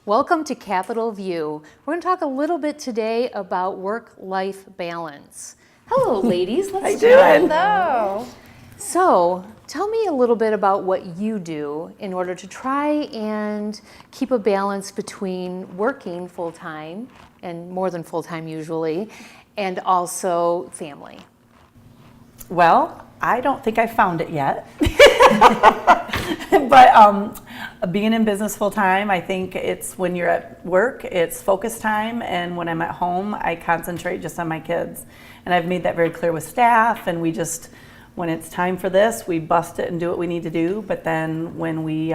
Welcome to Capitol View. We're going to talk a little bit today about work-life balance. Hello, ladies. Let's How you doing? Hello. So, tell me a little bit about what you do in order to try and keep a balance between working full-time, and more than full-time usually, and also family. Well, I don't think I found it yet. But being in business full time, I think it's when you're at work, it's focus time, and when I'm at home, I concentrate just on my kids. And I've made that very clear with staff, and we just, when it's time for this, we bust it and do what we need to do. But then when we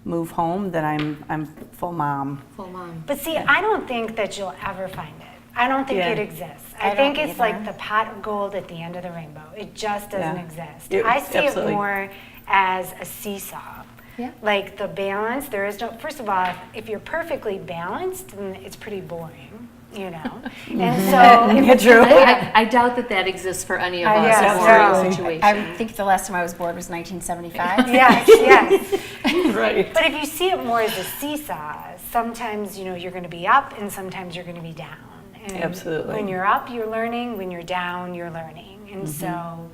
move home, then I'm full mom. Full mom. But see, I don't think that you'll ever find it. I don't think it exists. I think it's like the pot of gold at the end of the rainbow. It just doesn't exist. I see absolutely. it more as a seesaw. Yeah. Like the balance, there is no, first of all, if you're perfectly balanced, then it's pretty boring, you know? And so, True. I doubt that exists for any of us yeah, in no. our situation. I think the last time I was bored was 1975. yes. Right. But if you see it more as a seesaw, sometimes, you know, you're going to be up and sometimes you're going to be down. And Absolutely. when you're up, you're learning. When you're down, you're learning. And so,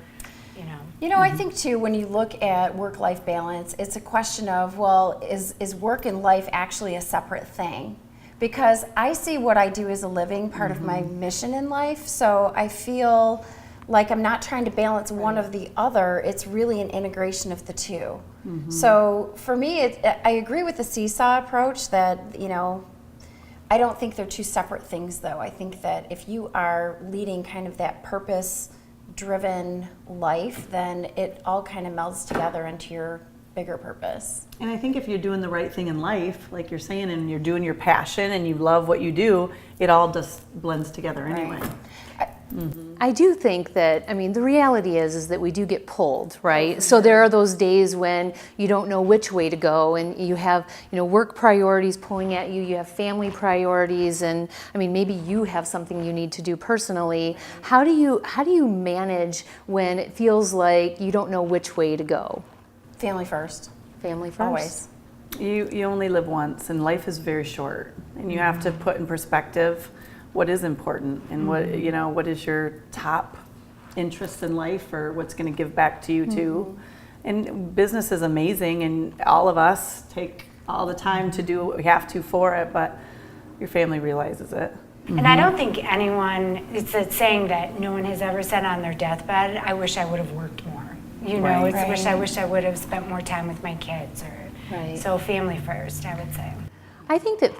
you know. You know, I think too, when you look at work-life balance, it's a question of, well, is work and life actually a separate thing? Because I see what I do as a living part of my mission in life, so I feel like I'm not trying to balance one of the other. It's really an integration of the two. So for me, I agree with the seesaw approach that, you know, I don't think they're two separate things, though. I think that if you are leading kind of that purpose-driven life, then it all kind of melds together into your bigger purpose. And I think if you're doing the right thing in life, like you're saying, and you're doing your passion and you love what you do, it all just blends together anyway. I do think that, I mean, the reality is that we do get pulled, right? So there are those days when you don't know which way to go, and you have, you know, work priorities pulling at you, you have family priorities, and I mean, maybe you have something you need to do personally. How do you manage when it feels like you don't know which way to go? Family first. Family first? Always. You only live once, and life is very short, and you have to put in perspective what is important and what is your top interest in life, or what's going to give back to you too. And business is amazing, and all of us take all the time to do what we have to for it, but your family realizes it. And I don't think anyone, it's a saying that no one has ever said on their deathbed, I wish I would have worked more. You know, Right. it's I wish I would have spent more time with my kids. So family first, I would say. I think that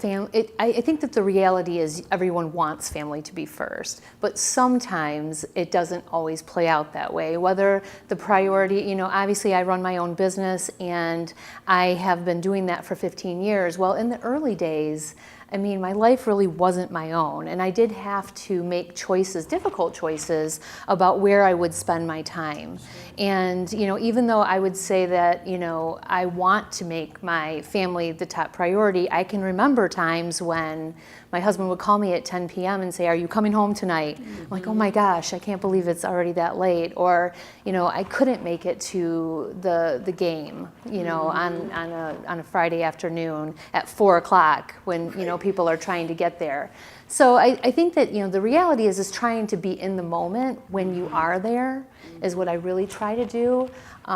I think that the reality is everyone wants family to be first, but sometimes it doesn't always play out that way. Whether the priority, you know, obviously I run my own business and I have been doing that for 15 years. Well, in the early days, I mean, my life really wasn't my own, and I did have to make choices, difficult choices, about where I would spend my time. And, you know, even though I would say that, you know, I want to make my family the top priority, I can remember times when my husband would call me at 10 p.m. and say, "Are you coming home tonight?" I'm like, "Oh my gosh, I can't believe it's already that late." Or, you know, I couldn't make it to the game, you know, on a Friday afternoon at 4 o'clock when, you know, people are trying to get there. So I think that, you know, the reality is trying to be in the moment when you are there is what I really try to do,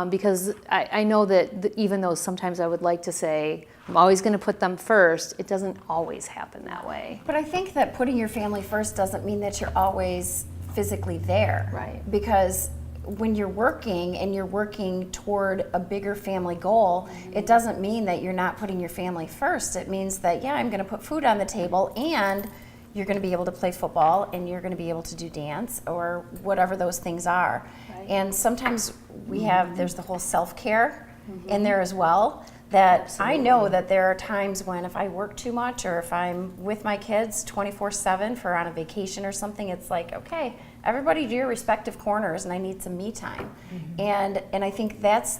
because I know that even though sometimes I would like to say, I'm always going to put them first, it doesn't always happen that way. But I think that putting your family first doesn't mean that you're always physically there. Right. Because when you're working and you're working toward a bigger family goal, it doesn't mean that you're not putting your family first. It means that, yeah, I'm going to put food on the table, and you're going to be able to play football, and you're going to be able to do dance, or whatever those things are. Right. And sometimes there's the whole self-care in there as well. That Absolutely. I know that there are times when if I work too much, or if I'm with my kids 24/7 for on a vacation or something, it's like, okay, everybody do your respective corners, and I need some me time. And I think that's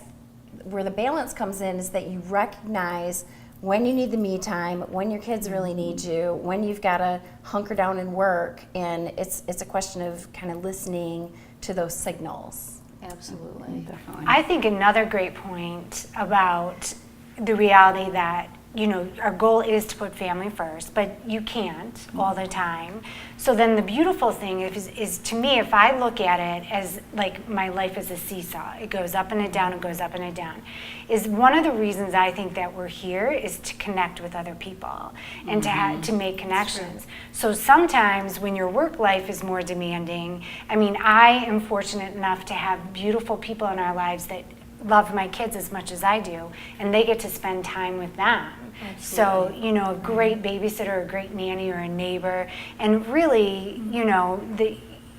where the balance comes in, is that you recognize when you need the me time, when your kids really need you, when you've got to hunker down and work, and it's a question of kind of listening to those signals. Absolutely. Definitely. I think another great point about the reality that our goal is to put family first, but you can't all the time. So then the beautiful thing is to me, if I look at it as like my life is a seesaw, it goes up and it down, it goes up and it down, is one of the reasons I think that we're here is to connect with other people and to make connections. So sometimes when your work life is more demanding, I mean, I am fortunate enough to have beautiful people in our lives that love my kids as much as I do, and they get to spend time with them. So, a great babysitter, a great nanny, or a neighbor, and really,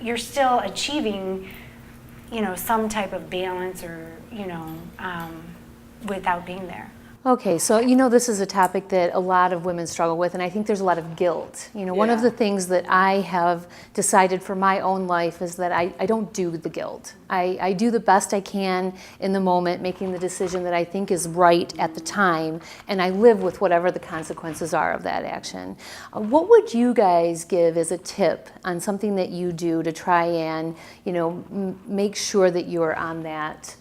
you're still achieving, some type of balance or, without being there. Okay, so this is a topic that a lot of women struggle with, and I think there's a lot of guilt. One of the things that I have decided for my own life is that I don't do the guilt. I do the best I can in the moment, making the decision that I think is right at the time, and I live with whatever the consequences are of that action. What would you guys give as a tip on something that you do to try and, make sure that you're on that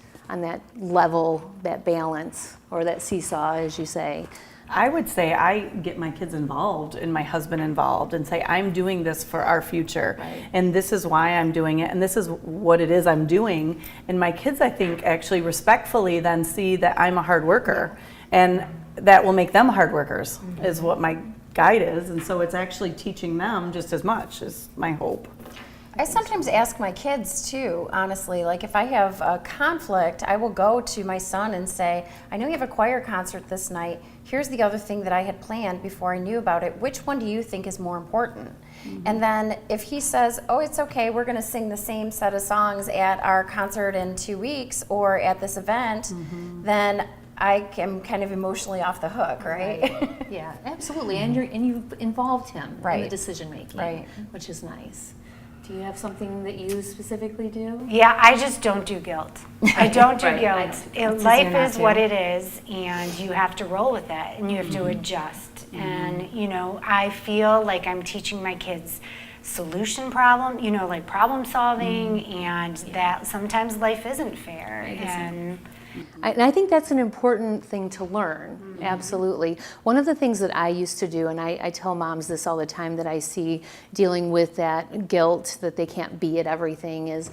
level, that balance, or that seesaw, as you say? I would say I get my kids involved and my husband involved and say, I'm doing this for our future. Right. And this is why I'm doing it. And this is what it is I'm doing. And my kids, I think, actually respectfully then see that I'm a hard worker. And that will make them hard workers, is what my guide is. And so it's actually teaching them just as much, is my hope. I sometimes ask my kids too, honestly, like if I have a conflict, I will go to my son and say, I know you have a choir concert this night. Here's the other thing that I had planned before I knew about it. Which one do you think is more important? And then if he says, oh, it's okay, we're going to sing the same set of songs at our concert in 2 weeks or at this event, then I am kind of emotionally off the hook, right? Yeah, absolutely. And you've involved him in the Right. decision making, Right. which is nice. Do you have something that you specifically do? Yeah, I just don't do guilt. I don't do Right. guilt. Life is what it is, and you have to roll with it, and you have to adjust. And, I feel like I'm teaching my kids solution problem, like problem solving, and that sometimes life isn't fair. And And I think that's an important thing to learn, absolutely. One of the things that I used to do, and I tell moms this all the time that I see dealing with that guilt that they can't be at everything is,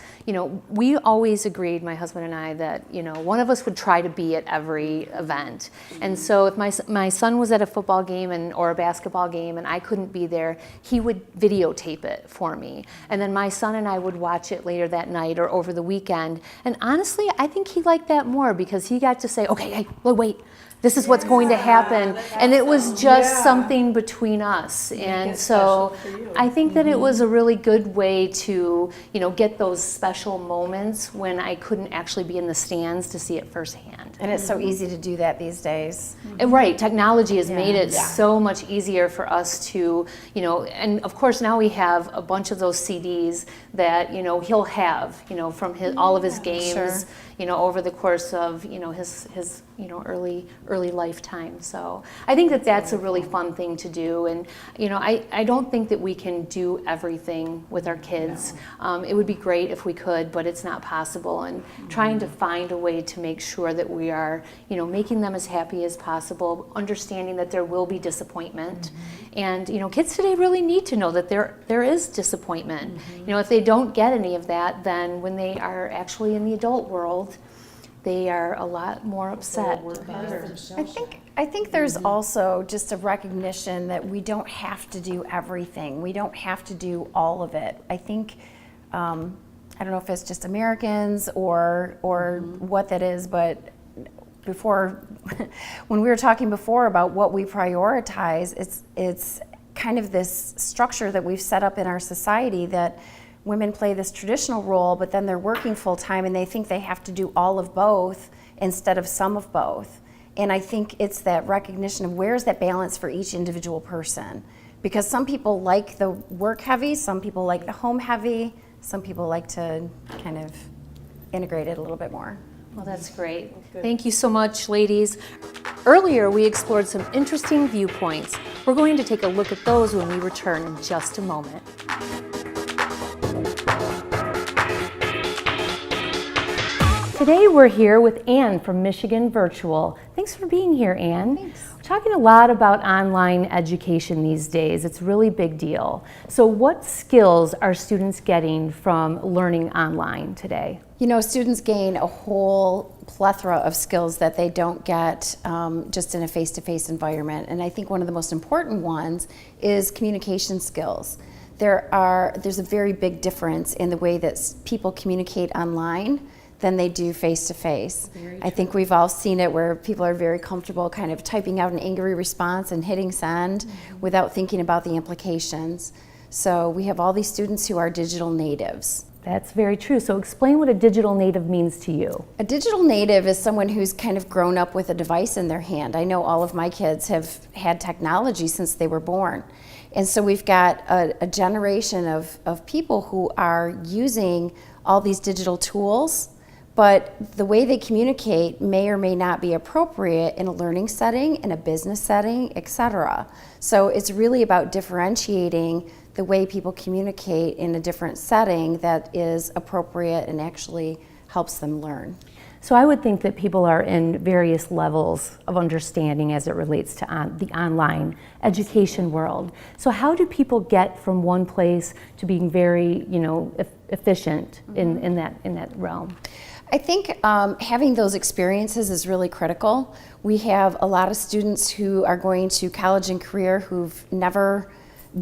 we always agreed, my husband and I, that, one of us would try to be at every event. And so if my son was at a football game or a basketball game and I couldn't be there, he would videotape it for me. And then my son and I would watch it later that night or over the weekend. And honestly, I think he liked that more because he got to say, okay, hey, wait, this is what's going to happen. And it was just something between us. And so I think that it was a really good way to, get those special moments when I couldn't actually be in the stands to see it firsthand. And it's so easy to do that these days. And right, technology has made it so much easier for us to, and of course now we have a bunch of those CDs that, he'll have, from all of his games, over the course of, his early lifetime. So I think that that's a really fun thing to do. And, I don't think that we can do everything with our kids. It would be great if we could, but it's not possible. And trying to find a way to make sure that we are, making them as happy as possible, understanding that there will be disappointment. And, kids today really need to know that there is disappointment. If they don't get any of that, then when they are actually in the adult world, they are a lot more upset. I think there's also just a recognition that we don't have to do everything. We don't have to do all of it. I think, I don't know if it's just Americans or what that is, but before, when we were talking before about what we prioritize, it's kind of this structure that we've set up in our society that women play this traditional role, but then they're working full time and they think they have to do all of both instead of some of both. And I think it's that recognition of where's that balance for each individual person. Because some people like the work heavy, some people like the home heavy, some people like to kind of integrate it a little bit more. Well, that's great. Thank you so much, ladies. Earlier, we explored some interesting viewpoints. We're going to take a look at those when we return in just a moment. Today we're here with Ann from Michigan Virtual. Thanks for being here, Ann. Thanks. We're talking a lot about online education these days. It's a really big deal. So what skills are students getting from learning online today? You know, students gain a whole plethora of skills that they don't get just in a face-to-face environment. And I think one of the most important ones is communication skills. There's a very big difference in the way that people communicate online than they do face-to-face. I think we've all seen it where people are very comfortable kind of typing out an angry response and hitting send without thinking about the implications. So we have all these students who are digital natives. That's very true. So explain what a digital native means to you. A digital native is someone who's kind of grown up with a device in their hand. I know all of my kids have had technology since they were born. And so we've got a generation of people who are using all these digital tools, but the way they communicate may or may not be appropriate in a learning setting, in a business setting, etc. So it's really about differentiating the way people communicate in a different setting that is appropriate and actually helps them learn. So I would think that people are in various levels of understanding as it relates to the online education world. So how do people get from one place to being very, efficient in that realm? I think having those experiences is really critical. We have a lot of students who are going to college and career who've never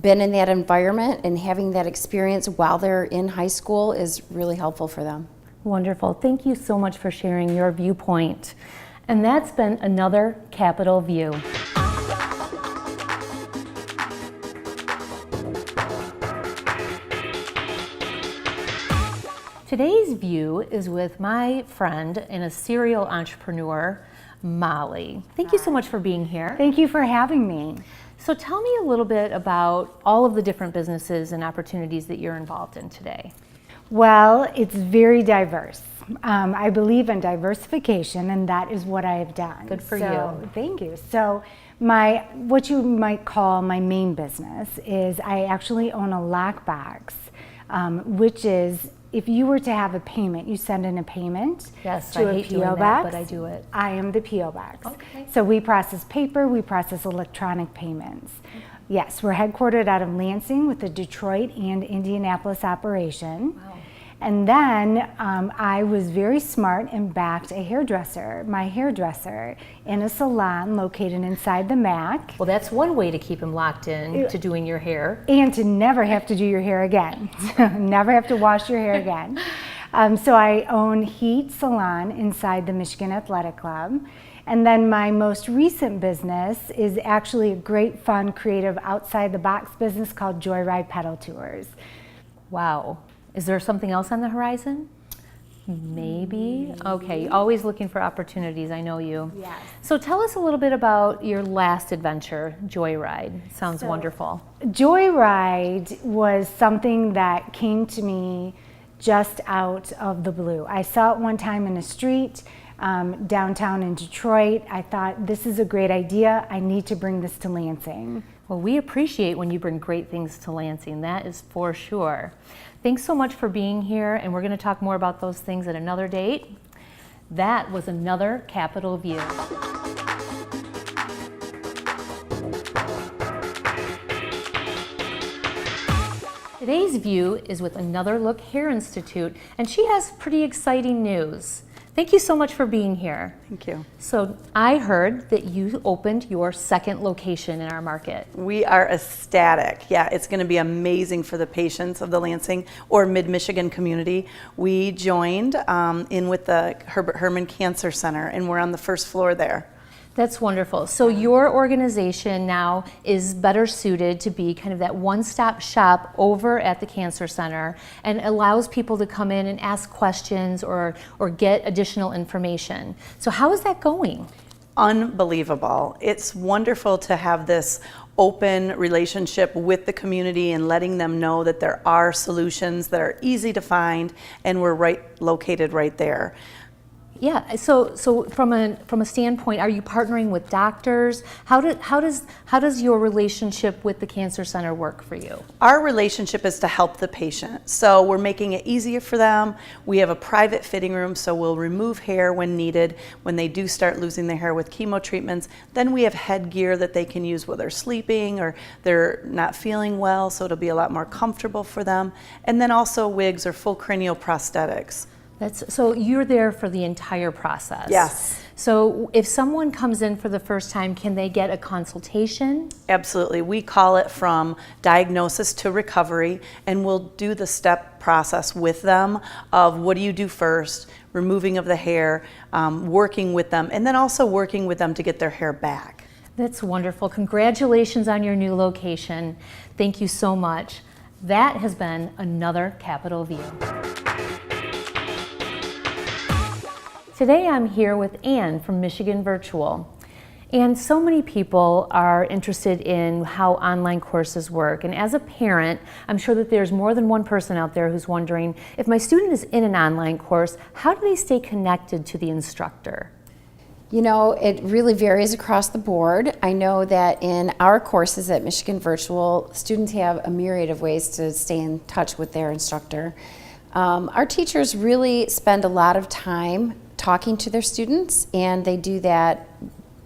been in that environment, and having that experience while they're in high school is really helpful for them. Wonderful. Thank you so much for sharing your viewpoint. And that's been another Capitol View. Today's view is with my friend and a serial entrepreneur, Molly. Thank you so much for being here. Thank you for having me. So tell me a little bit about all of the different businesses and opportunities that you're involved in today. Well, it's very diverse. I believe in diversification, and that is what I have done. Good for you. Thank you. So what you might call my main business is I actually own a lockbox, which is if you were to have a payment, you send in a payment Yes, to I a hate doing PO that, box. but I do it. I am the PO box. Okay. So we process paper, we process electronic payments. Yes, we're headquartered out of Lansing with the Detroit and Indianapolis operation. Wow. And then I was very smart and backed my hairdresser, in a salon located inside the MAC. Well, that's one way to keep him locked in to doing your hair. And to never have to do your hair again. Never have to wash your hair again. So I own Heat Salon inside the Michigan Athletic Club. And then my most recent business is actually a great, fun, creative, outside the box business called Joyride Pedal Tours. Wow. Is there something else on the horizon? Maybe. Okay, always looking for opportunities, I know you. Yes. So tell us a little bit about your last adventure, Joyride. Sounds wonderful. Joyride was something that came to me just out of the blue. I saw it one time in a street downtown in Detroit. I thought, this is a great idea. I need to bring this to Lansing. Well, we appreciate when you bring great things to Lansing, that is for sure. Thanks so much for being here, and we're going to talk more about those things at another date. That was another Capitol View. Today's view is with Another Look Hair Institute, and she has pretty exciting news. Thank you so much for being here. Thank you. So I heard that you opened your second location in our market. We are ecstatic. Yeah, it's going to be amazing for the patients of the Lansing or Mid-Michigan community. We joined in with the Herbert Herman Cancer Center, and we're on the first floor there. That's wonderful. So your organization now is better suited to be kind of that one-stop shop over at the Cancer Center and allows people to come in and ask questions or get additional information. So how is that going? Unbelievable. It's wonderful to have this open relationship with the community and letting them know that there are solutions that are easy to find and we're located right there. Yeah, so from a standpoint, are you partnering with doctors? How does your relationship with the Cancer Center work for you? Our relationship is to help the patient. So we're making it easier for them. We have a private fitting room, so we'll remove hair when needed, when they do start losing their hair with chemo treatments. Then we have headgear that they can use while they're sleeping or they're not feeling well, so it'll be a lot more comfortable for them. And then also wigs or full cranial prosthetics. So you're there for the entire process? Yes. So if someone comes in for the first time, can they get a consultation? Absolutely. We call it from diagnosis to recovery, and we'll do the step process with them of what do you do first, removing of the hair, working with them, and then also working with them to get their hair back. That's wonderful. Congratulations on your new location. Thank you so much. That has been another Capitol View. Today I'm here with Anne from Michigan Virtual. And so many people are interested in how online courses work. And as a parent, I'm sure that there's more than one person out there who's wondering, if my student is in an online course, how do they stay connected to the instructor? You know, it really varies across the board. I know that in our courses at Michigan Virtual, students have a myriad of ways to stay in touch with their instructor. Our teachers really spend a lot of time talking to their students, and they do that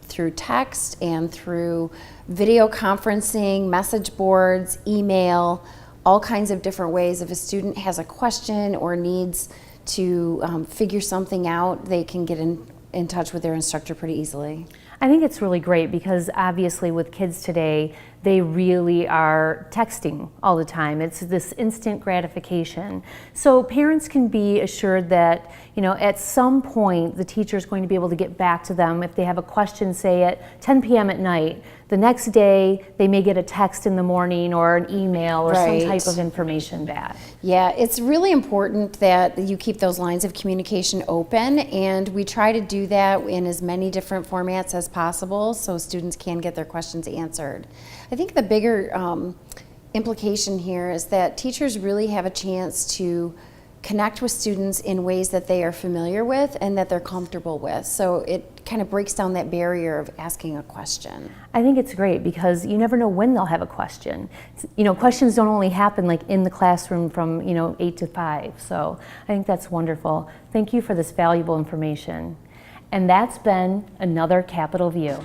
through text and through video conferencing, message boards, email, all kinds of different ways. If a student has a question or needs to figure something out, they can get in touch with their instructor pretty easily. I think it's really great because obviously with kids today, they really are texting all the time. It's this instant gratification. So parents can be assured that, at some point the teacher is going to be able to get back to them if they have a question, say at 10 p.m. at night. The next day, they may get a text in the morning or an email or some type of information back. Yeah, it's really important that you keep those lines of communication open, and we try to do that in as many different formats as possible so students can get their questions answered. I think the bigger implication here is that teachers really have a chance to connect with students in ways that they are familiar with and that they're comfortable with. So it kind of breaks down that barrier of asking a question. I think it's great because you never know when they'll have a question. Questions don't only happen like in the classroom from 8 to 5. So I think that's wonderful. Thank you for this valuable information. And that's been another Capitol View.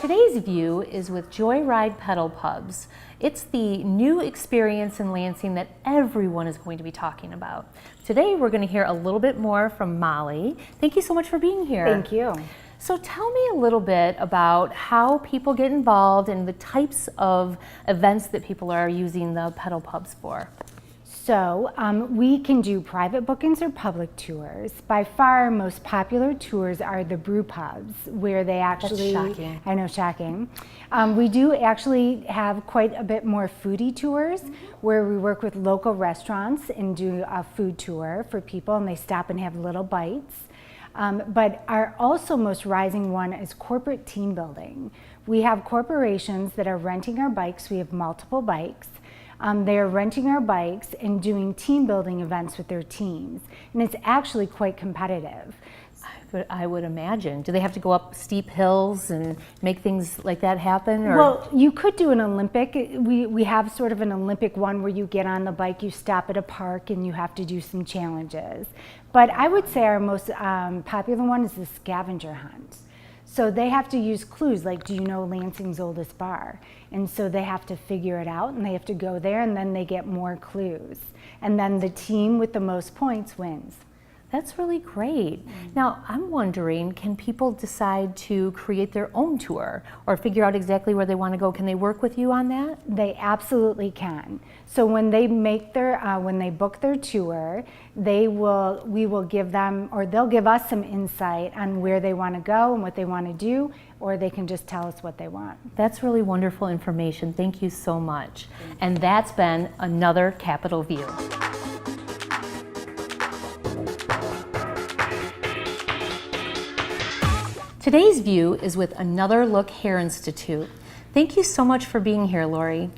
Today's view is with Joyride Pedal Pubs. It's the new experience in Lansing that everyone is going to be talking about. Today we're going to hear a little bit more from Molly. Thank you so much for being here. Thank you. So tell me a little bit about how people get involved and the types of events that people are using the pedal pubs for. So we can do private bookings or public tours. By far, our most popular tours are the brew pubs, where they actually— That's shocking. I know, shocking. We do actually have quite a bit more foodie tours, where we work with local restaurants and do a food tour for people, and they stop and have little bites. But our also most rising one is corporate team building. We have corporations that are renting our bikes. We have multiple bikes. They are renting our bikes and doing team building events with their teams. And it's actually quite competitive. I would imagine. Do they have to go up steep hills and make things like that happen? Or? Well, you could do an Olympic. We have sort of an Olympic one where you get on the bike, you stop at a park, and you have to do some challenges. But I would say our most popular one is the scavenger hunt. So they have to use clues like, do you know Lansing's oldest bar? And so they have to figure it out, and they have to go there, and then they get more clues. And then the team with the most points wins. That's really great. Now, I'm wondering, can people decide to create their own tour or figure out exactly where they want to go? Can they work with you on that? They absolutely can. So when they make their, when they book their tour, we will give them, or they'll give us some insight on where they want to go and what they want to do, or they can just tell us what they want. That's really wonderful information. Thank you so much. And that's been another Capitol View. Today's view is with Another Look Hair Institute. Thank you so much for being here, Lori.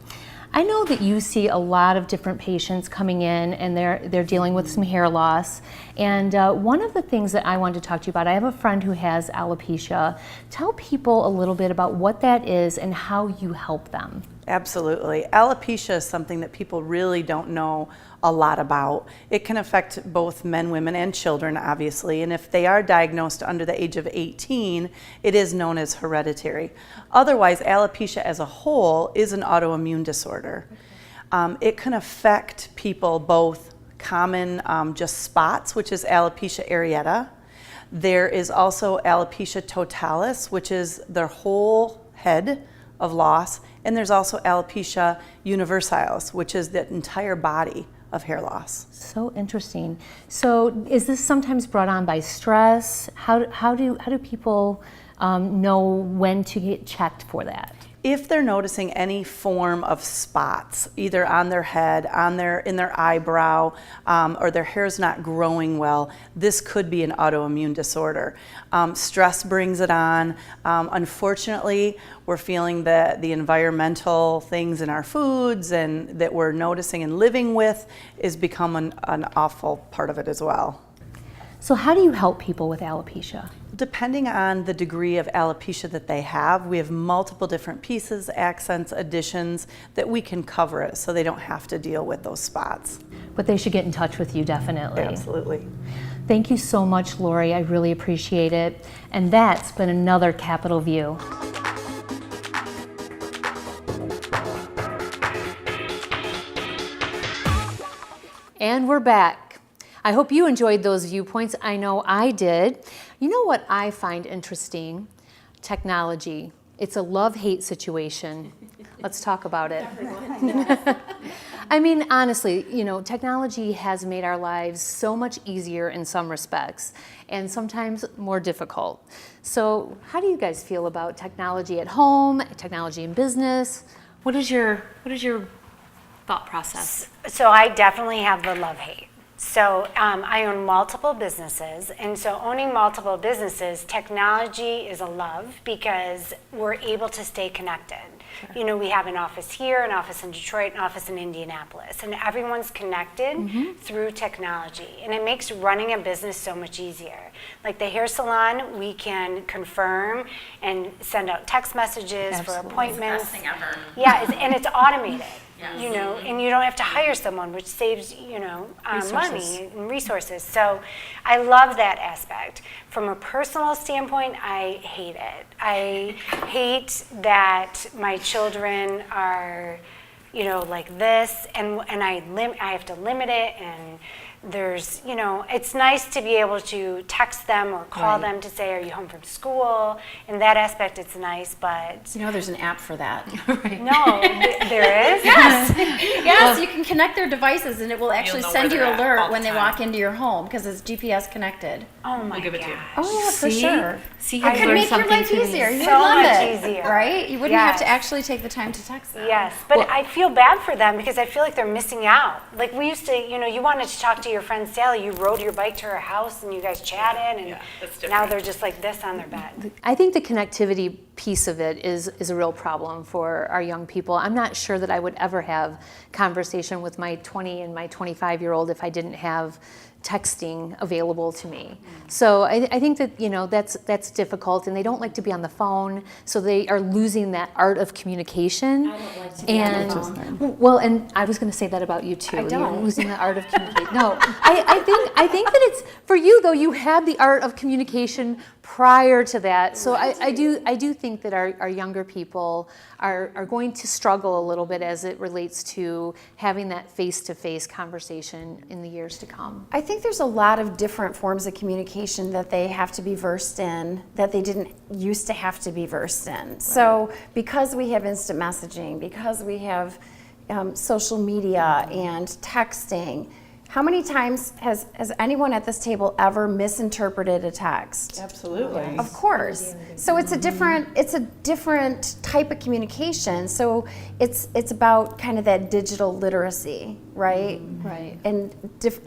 I know that you see a lot of different patients coming in and they're dealing with some hair loss. And one of the things that I wanted to talk to you about, I have a friend who has alopecia. Tell people a little bit about what that is and how you help them. Absolutely. Alopecia is something that people really don't know a lot about. It can affect both men, women, and children, obviously, and if they are diagnosed under the age of 18, it is known as hereditary. Otherwise, alopecia as a whole is an autoimmune disorder. It can affect people both common just spots, which is alopecia areata. There is also alopecia totalis, which is their whole head of loss, and there's also alopecia universalis, which is the entire body of hair loss. So interesting. So is this sometimes brought on by stress? How do people know when to get checked for that? If they're noticing any form of spots, either on their head, in their eyebrow, or their hair's not growing well, this could be an autoimmune disorder. Stress brings it on. Unfortunately, we're feeling that the environmental things in our foods and that we're noticing and living with is become an awful part of it as well. So how do you help people with alopecia? Depending on the degree of alopecia that they have, we have multiple different pieces, accents, additions that we can cover it so they don't have to deal with those spots. But they should get in touch with you, definitely. Absolutely. Thank you so much, Lori. I really appreciate it. And that's been another Capitol View. And we're back. I hope you enjoyed those viewpoints. I know I did. You know what I find interesting? Technology. It's a love-hate situation. Let's talk about it. I mean, honestly, technology has made our lives so much easier in some respects and sometimes more difficult. So how do you guys feel about technology at home, technology in business? What is your thought process? So I definitely have the love-hate. So I own multiple businesses, and so owning multiple businesses, technology is a love because we're able to stay connected. Sure. We have an office here, an office in Detroit, an office in Indianapolis, and everyone's connected through technology, and it makes running a business so much easier. Like the hair salon, we can confirm and send out text messages for appointments. It's the best thing ever. Yeah, and it's automated. And you don't have to hire someone, which saves, money and resources. So I love that aspect. From a personal standpoint, I hate it. I hate that my children are, like this, and I have to limit it, and there's, it's nice to be able to text them or call them to say, are you home from school? In that aspect, it's nice, but... There's an app for that. No, there is? Yes, you can connect their devices and it will actually know send where you they're at alert all the when they time. walk into your home because it's GPS connected. Oh my We'll give it to you. gosh. Oh yeah, for See? sure. See, It I could learned make your something life today. easier. You So would love much it, easier. right? You wouldn't have to Yes. actually take the time to text them. Yes, but I feel bad for them because I feel like they're missing out. Like we used to, you wanted to talk to your friend Sally, you rode your bike to her house and you guys chatted, and that's now different. they're just like this on their bed. I think the connectivity piece of it is a real problem for our young people. I'm not sure that I would ever have conversation with my 20 and my 25-year-old if I didn't have texting available to me. So I think that that's difficult, and they don't like to be on the phone, so they are losing that art of communication. I don't like to be on the phone. Well, and I was going to say that about you too. I don't. You're losing the art of communication. No, I think that it's for you though. You had the art of communication prior to that, so I do think that our younger people are going to struggle a little bit as it relates to having that face-to-face conversation in the years to come. I think there's a lot of different forms of communication that they have to be versed in that they didn't used to have to be versed in. Right. So because we have instant messaging, because we have social media and texting, how many times has anyone at this table ever misinterpreted a text? Absolutely. Of course. So it's a different type of communication. So it's about kind of that digital literacy, right? Right. And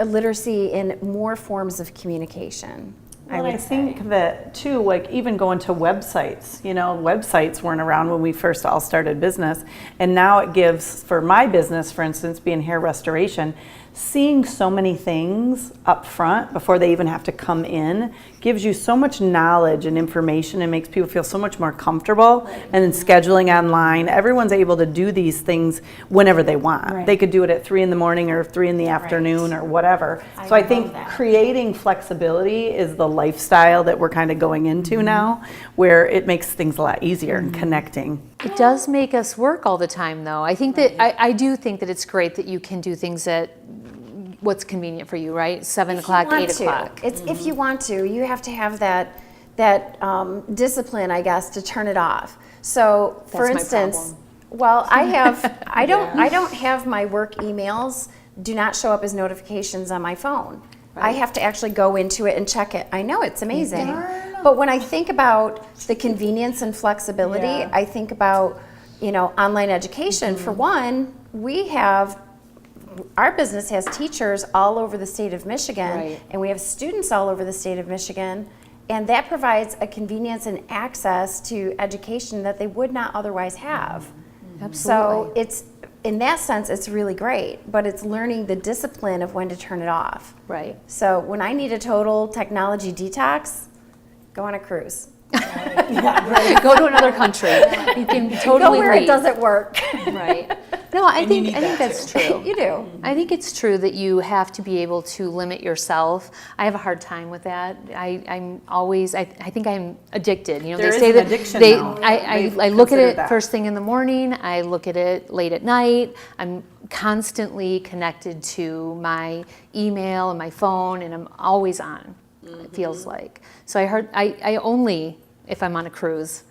literacy in more forms of communication. Well, I think that too, like even going to websites, websites weren't around when we first all started business. And now it gives, for my business, for instance, being hair restoration, seeing so many things up front before they even have to come in gives you so much knowledge and information and makes people feel so much more comfortable. And then scheduling online, everyone's able to do these things whenever they want. Right. They could do it at 3 in the morning or 3 in the afternoon or whatever. So I think creating flexibility is the lifestyle that we're kind of going into now, where it makes things a lot easier and connecting. It does make us work all the time, though. I think that I do think that it's great that you can do things at what's convenient for you, right? 7 o'clock, 8 o'clock. It's if you want to. You have to have that discipline, I guess, to turn it off. So, for That's my instance, problem. well, I don't have my work emails do not show up as notifications on my phone. I have to actually go into it and check it. I know it's amazing. But when I think about the convenience and flexibility, I think about, online education. For one, our business has teachers all over the state of Michigan, Right. and we have students all over the state of Michigan, and that provides a convenience and access to education that they would not otherwise have. Absolutely. So it's, in that sense, it's really great, but it's learning the discipline of when to turn it off. Right. So when I need a total technology detox, go on a cruise. Go to another country. You can Go totally where leave. it doesn't work. Right. No, I think that's true. You do. I think it's true that you have to be able to limit yourself. I have a hard time with that. I'm always, I think I'm addicted. There they is say an that addiction they, now. I They've look at considered it that. first thing in the morning. I look at it late at night. I'm constantly connected to my email and my phone, and I'm always on. It feels like. So I only, if I'm on a cruise,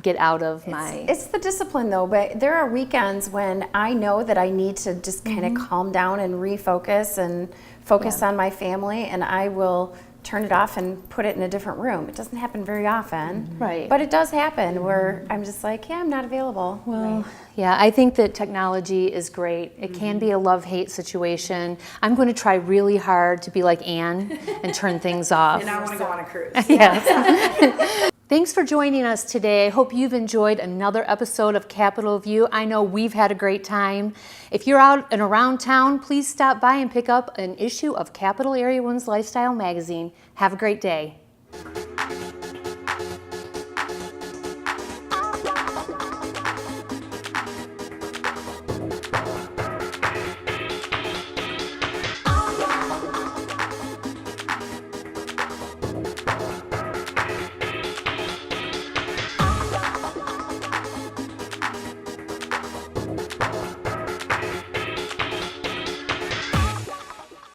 get out of my. It's the discipline though, but there are weekends when I know that I need to just kind of calm down and refocus and focus on my family, and I will turn it off and put it in a different room. It doesn't happen very often, Right. but it does happen where I'm just like, yeah, I'm not available. Well, yeah, I think that technology is great. It can be a love-hate situation. I'm going to try really hard to be like Anne and turn things off. And I want to go on a cruise. Yes. Thanks for joining us today. I hope you've enjoyed another episode of Capital View. I know we've had a great time. If you're out and around town, please stop by and pick up an issue of Capital Area Women's Lifestyle magazine. Have a great day.